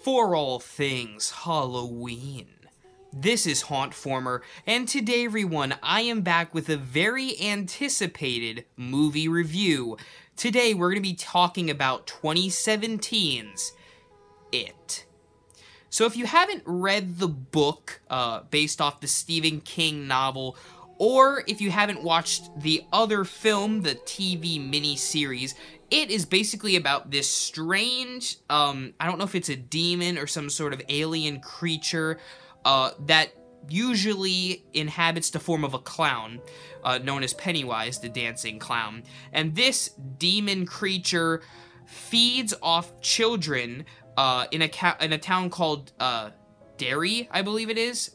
for all things Halloween. This is Hauntformer, and today, everyone, I am back with a very anticipated movie review. Today, we're going to be talking about 2017's It. So if you haven't read the book based off the Stephen King novel, or if you haven't watched the other film, the TV miniseries, it is basically about this strange, I don't know if it's a demon or some sort of alien creature that usually inhabits the form of a clown, known as Pennywise, the dancing clown. And this demon creature feeds off children in a town called Derry, I believe it is.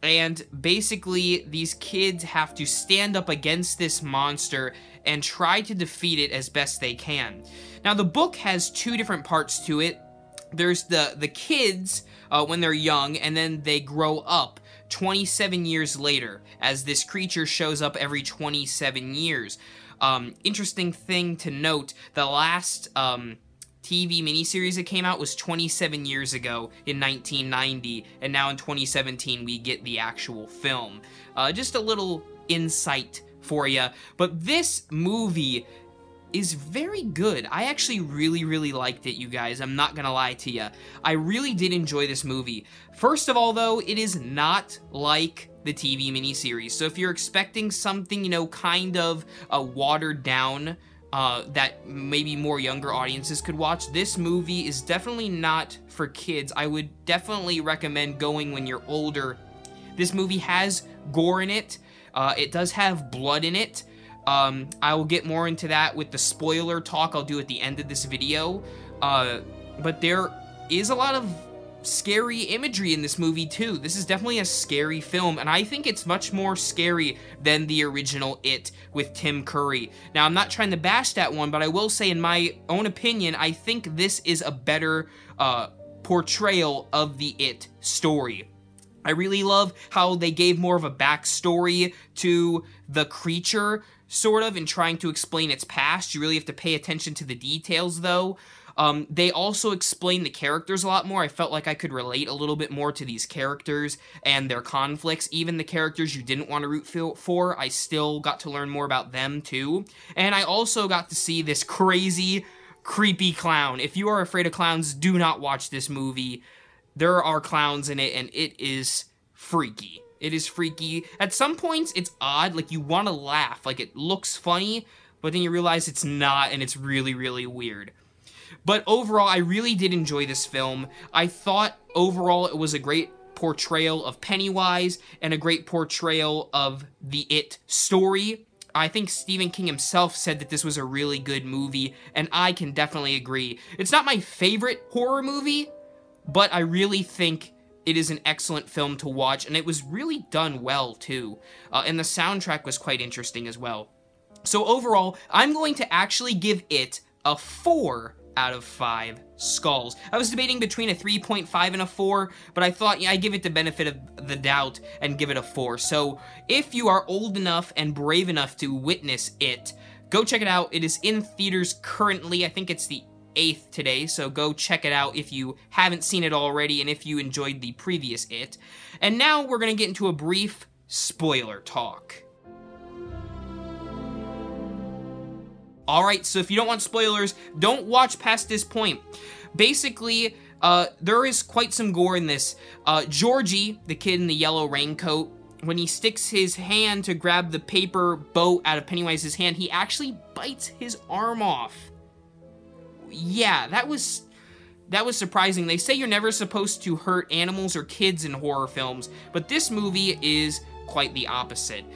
And basically, these kids have to stand up against this monster and try to defeat it as best they can. Now, the book has two different parts to it. There's the kids when they're young, and then they grow up 27 years later, as this creature shows up every 27 years. Interesting thing to note, the last TV miniseries that came out was 27 years ago in 1990, and now in 2017 we get the actual film. Just a little insight for you, but this movie is very good. I actually really liked it, you guys. I'm not gonna lie to you. I really did enjoy this movie. First of all, though, it is not like the TV miniseries, so if you're expecting something, you know, kind of watered down, that maybe more younger audiences could watch, this movie is definitely not for kids. I would definitely recommend going when you're older. This movie has gore in it. It does have blood in it. I will get more into that with the spoiler talk I'll do at the end of this video. But there is a lot of scary imagery in this movie too. This is definitely a scary film, and I think it's much more scary than the original It with Tim Curry. Now, I'm not trying to bash that one, but I will say, in my own opinion, I think this is a better portrayal of the It story. I really love how they gave more of a backstory to the creature, sort of, in trying to explain its past. You really have to pay attention to the details, though. They also explain the characters a lot more. I felt like I could relate a little bit more to these characters and their conflicts. Even the characters you didn't want to root for, I still got to learn more about them, too. And I also got to see this crazy, creepy clown. If you are afraid of clowns, do not watch this movie. There are clowns in it, and it is freaky. It is freaky. At some points, it's odd. Like, you want to laugh. Like, it looks funny, but then you realize it's not, and it's really weird. But overall, I really did enjoy this film. I thought overall it was a great portrayal of Pennywise and a great portrayal of the It story. I think Stephen King himself said that this was a really good movie, and I can definitely agree. It's not my favorite horror movie, but I really think it is an excellent film to watch, and it was really done well, too. And the soundtrack was quite interesting as well. So overall, I'm going to actually give it a 4 out of 5 skulls. I was debating between a 3.5 and a 4, but I thought, yeah, I'd give it the benefit of the doubt and give it a 4. So if you are old enough and brave enough to witness it, go check it out. It is in theaters currently. I think it's the 8th today, so go check it out if you haven't seen it already and if you enjoyed the previous It. And now we're going to get into a brief spoiler talk. Alright, so if you don't want spoilers, don't watch past this point. Basically, there is quite some gore in this. Georgie, the kid in the yellow raincoat, when he sticks his hand to grab the paper boat out of Pennywise's hand, he actually bites his arm off. Yeah, that was surprising. They say you're never supposed to hurt animals or kids in horror films, but this movie is quite the opposite.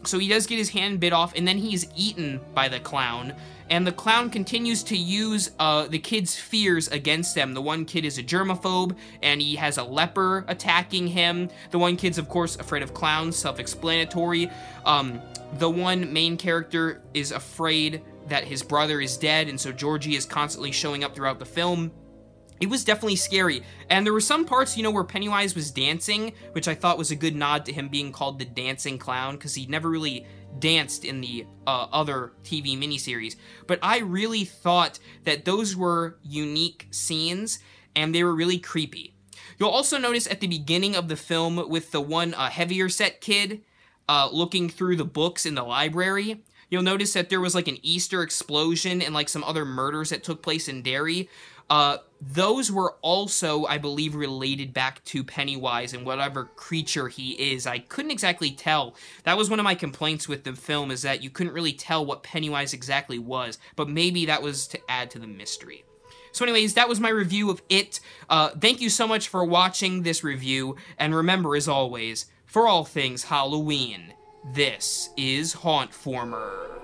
So he does get his hand bit off, and then he's eaten by the clown, and the clown continues to use the kid's fears against them. The one kid is a germaphobe, and he has a leper attacking him. The one kid's, of course, afraid of clowns, self-explanatory. The one main character is afraid that his brother is dead, and so Georgie is constantly showing up throughout the film. It was definitely scary, and there were some parts, you know, where Pennywise was dancing, which I thought was a good nod to him being called the dancing clown, because he never really danced in the other TV miniseries. But I really thought that those were unique scenes, and they were really creepy. You'll also notice at the beginning of the film with the one heavier set kid looking through the books in the library, you'll notice that there was like an Easter explosion and like some other murders that took place in Derry. Those were also, I believe, related back to Pennywise and whatever creature he is. I couldn't exactly tell. That was one of my complaints with the film, is that you couldn't really tell what Pennywise exactly was, but maybe that was to add to the mystery. So anyways, that was my review of It. Thank you so much for watching this review, and remember, as always, for all things Halloween, this is Hauntformer.